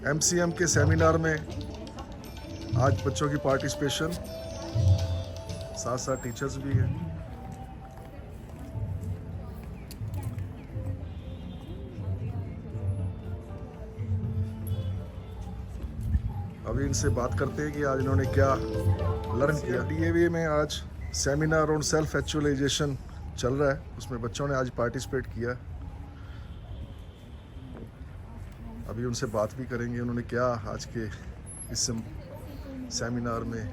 MCM के seminar में आज बच्चों की पार्टिसिपेशन, साथ साथ टीचर्स भी हैं। अभी इनसे बात करते हैं कि आज इन्होंने क्या लर्न किया। डीएवी में आज सेमिनार ऑन सेल्फ एक्चुअलाइजेशन चल रहा है, उसमें बच्चों ने आज पार्टिसिपेट किया। अभी उनसे बात भी करेंगे उन्होंने क्या आज के इस सेमिनार में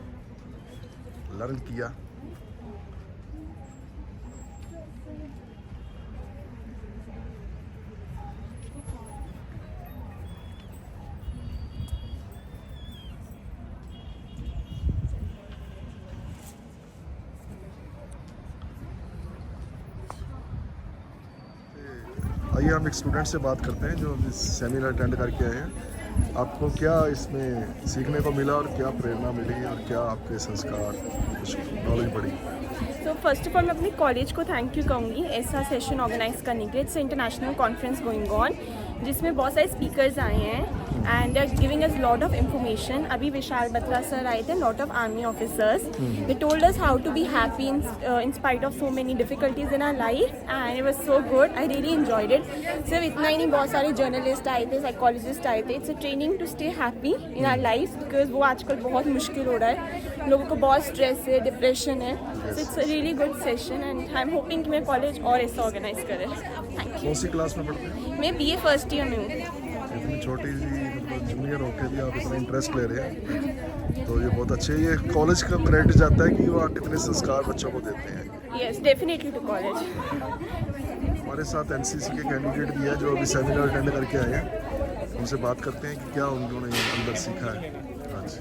लर्न किया। आइए हम एक स्टूडेंट से बात करते हैं जो इस सेमिनार अटेंड करके आए हैं। आपको क्या इसमें सीखने को मिला और क्या प्रेरणा मिली और क्या आपके संस्कार, कुछ नॉलेज बढ़ी? तो फर्स्ट ऑफ ऑल मैं अपने कॉलेज को थैंक यू कहूँगी ऐसा सेशन ऑर्गेनाइज करने के लिए। It's international conference going on जिसमें बहुत सारे स्पीकर्स आए हैं and they are giving us lot of information. अभी विशाल बत्रा सर आए थे, lot of army officers. They told us how to be happy in spite of so many difficulties in our life and it was so good. I really enjoyed it. सिर्फ इतना ही नहीं, बहुत सारे journalist आए थे, psychologist आए थे। It's a training to stay happy in our life because वो आजकल बहुत मुश्किल हो रहा है, लोगों को बहुत स्ट्रेस है, डिप्रेशन है। So it's a really good session and I am hoping कि मेरा कॉलेज और ऐसा ऑर्गेनाइज करे। Thank you. कौन सी क्लास में पढ़ते हैं? मैं BA फर्स्ट ईयर में हूँ। इतनी छोटी सी मतलब जूनियर होकर भी आप इतना इंटरेस्ट ले रहे हैं तो ये बहुत अच्छे। ये कॉलेज का क्रेडिट जाता है कि वो कितने संस्कार बच्चों को देते हैं। Yes, definitely to college. हमारे साथ एनसीसी के कैंडिडेट भी है जो अभी सेमिनार अटेंड करके आए हैं। उनसे बात करते हैं कि क्या उन्होंने अंदर सीखा है आज।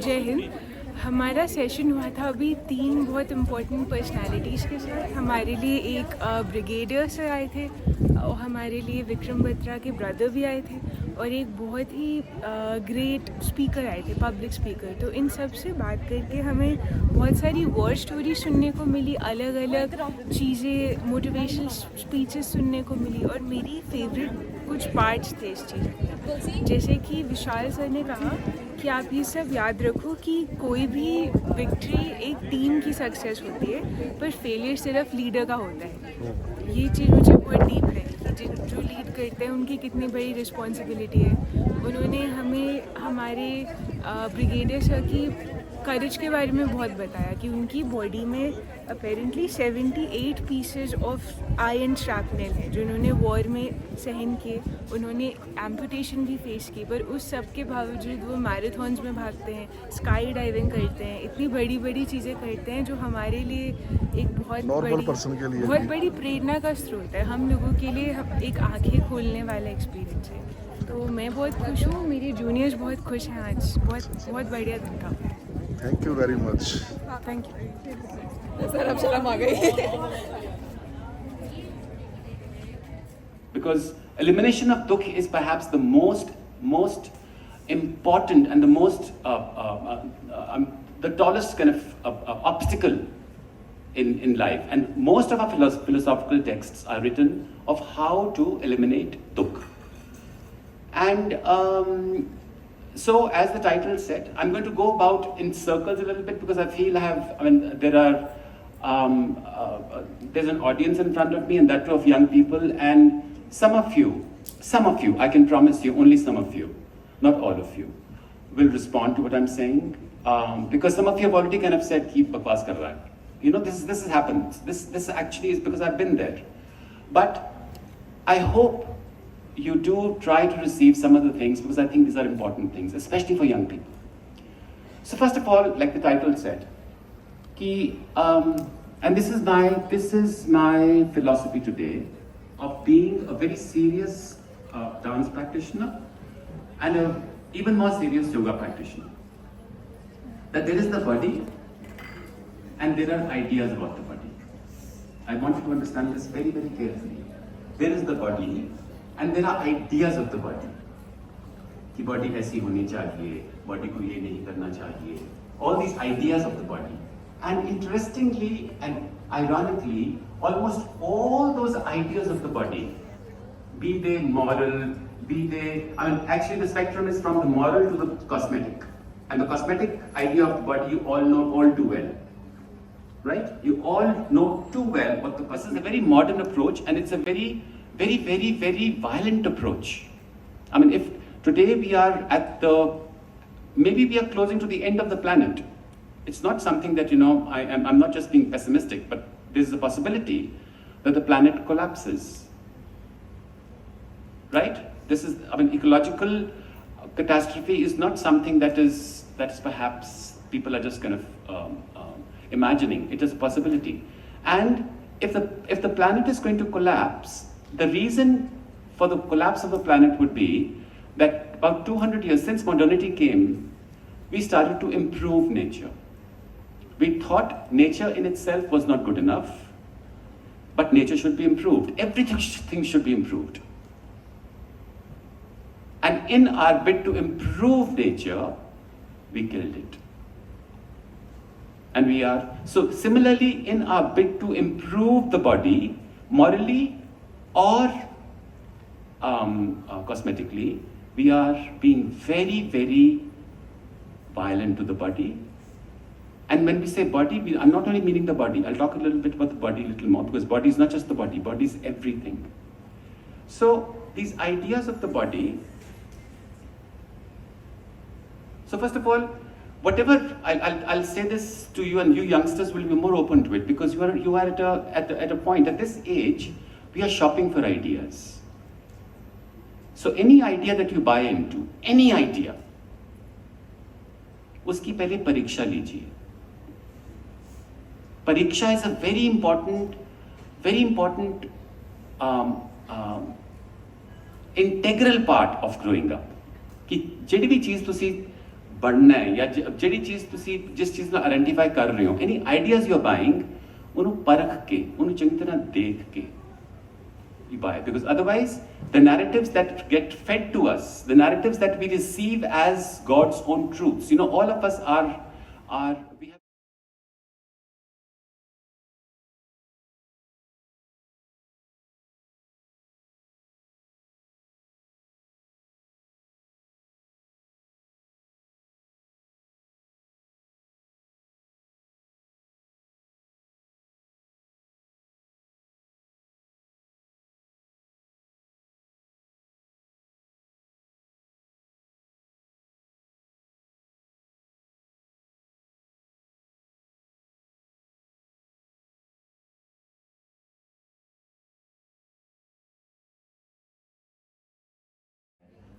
जय हिंद। हमारा सेशन हुआ था अभी 3 बहुत इम्पोर्टेंट पर्सनालिटीज़ के साथ। हमारे लिए एक ब्रिगेडियर सर आए थे और हमारे लिए विक्रम बत्रा के ब्रदर भी आए थे और एक बहुत ही ग्रेट स्पीकर आए थे, पब्लिक स्पीकर। तो इन सब से बात करके हमें बहुत सारी वॉर स्टोरी सुनने को मिली, अलग अलग चीज़ें, मोटिवेशनल स्पीचेस सुनने को मिली और मेरी फेवरेट कुछ पार्ट्स थे इस चीज़ के। जैसे कि विशाल सर ने कहा कि आप ये सब याद रखो कि कोई भी विक्ट्री एक टीम की सक्सेस होती है पर फेलियर सिर्फ लीडर का होता है। ये चीज़ मुझे बहुत डीप लगी कि जो लीड करते हैं उनकी कितनी बड़ी रिस्पॉन्सिबिलिटी है। उन्होंने हमें हमारे ब्रिगेडियर सर की करेज के बारे में बहुत बताया कि उनकी बॉडी में अपेरेंटली 78 पीसेज ऑफ आयरन श्रैपनेल है जो उन्होंने वॉर में सहन किए। उन्होंने एम्पुटेशन भी फेस की पर उस सब के बावजूद वो मैराथन्स में भागते हैं, स्काई डाइविंग करते हैं, इतनी बड़ी बड़ी चीज़ें करते हैं जो हमारे लिए एक बहुत बड़ी प्रेरणा का स्रोत है। हम लोगों के लिए एक आंखें खोलने वाला एक्सपीरियंस है। तो मैं बहुत खुश हूँ, मेरे जूनियर्स बहुत खुश हैं। आज बहुत बढ़िया दिन था। Thank you very much. Thank you sir, अब शर्म आ गई। Because elimination of dukh is perhaps the most important and the most the tallest kind of obstacle in life. And most of our philosophical texts are written of how to eliminate dukh. And so, as the title said, I'm going to go about in circles a little bit because I feel there's an audience in front of me, and that too of young people, and some of you, I can promise you, only some of you, not all of you, will respond to what I'm saying, because some of you have already kind of said, "Keep bakwas kar raha hai." You know, this has happened. This actually is because I've been there. But I hope you do try to receive some of the things because I think these are important things, especially for young people. So first of all, like the title said, and this is my philosophy today of being a very serious dance practitioner and a even more serious yoga practitioner. That there is the body and there are ideas about the body. I want you to understand this very, very carefully. There is the body and there are ideas of the body. कि body ऐसी होनी चाहिए, body को ये नहीं करना चाहिए. All these ideas of the body. And interestingly and ironically, almost all those ideas of the body, be they moral, be they, I mean, actually the spectrum is from the moral to the cosmetic. And the cosmetic idea of the body you all know all too well. Right? You all know too well what the person is. A very modern approach, and it's a very, very, very, very violent approach. I mean, if today we are at maybe we are closing to the end of the planet. It's not something that, I'm not just being pessimistic, but there's a possibility that the planet collapses. Right? This is, ecological catastrophe is not something that is perhaps people are just kind of imagining. It is a possibility. And if the planet is going to collapse, the reason for the collapse of the planet would be that about 200 years since modernity came, we started to improve nature. We thought nature in itself was not good enough, but nature should be improved. Everything should be improved. And in our bid to improve nature, we killed it. And so similarly, in our bid to improve the body, morally or cosmetically, we are being very, very violent to the body. And when we say body, I'm not only meaning the body. I'll talk a little bit about the body a little more, because body is not just the body is everything. So these ideas of the body. So first of all, whatever, I'll say this to you, and you youngsters will be more open to it, because you are at a point, at this age, we are shopping for ideas. So any idea that you buy into, any idea, उसकी पहले परीक्षा लीजिए. Pariksha is a very important integral part of growing up. कि ਜਿਹੜੀ भी चीज़ तुसी बढ़ना है, या ਜਿਹੜੀ चीज़ तुसी जिस चीज़ ਨੂੰ identify कर रहे हो, any ideas you're buying, उन्हें परख के, उन्हें चंगी तरह देख के you buy. Because otherwise, the narratives that get fed to us, the narratives that we receive as God's own truths, all of us we have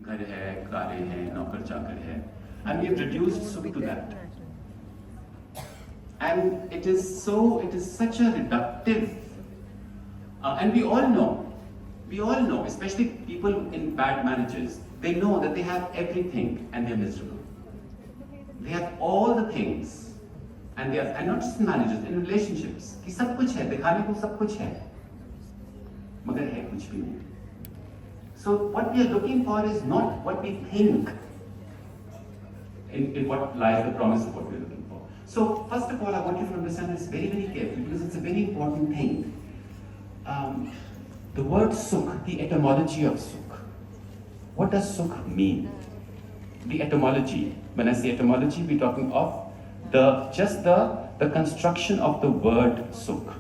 घर है, कारें हैं, नौकर चाकर है, and we have reduced Sukh to that. And it is such a reductive, and we all know, especially people in bad marriages, they know that they have everything and they're miserable. They have all the things, and not just in marriages, in relationships, कि सब कुछ है, दिखाने को सब कुछ है, मगर है कुछ भी नहीं. So what we are looking for is not what we think, in what lies the promise of what we are looking for. So first of all, I want you to understand this very, very carefully, because it's a very important thing. The word Sukh, the etymology of Sukh. What does Sukh mean? The etymology. When I say etymology, we're talking of the construction of the word Sukh.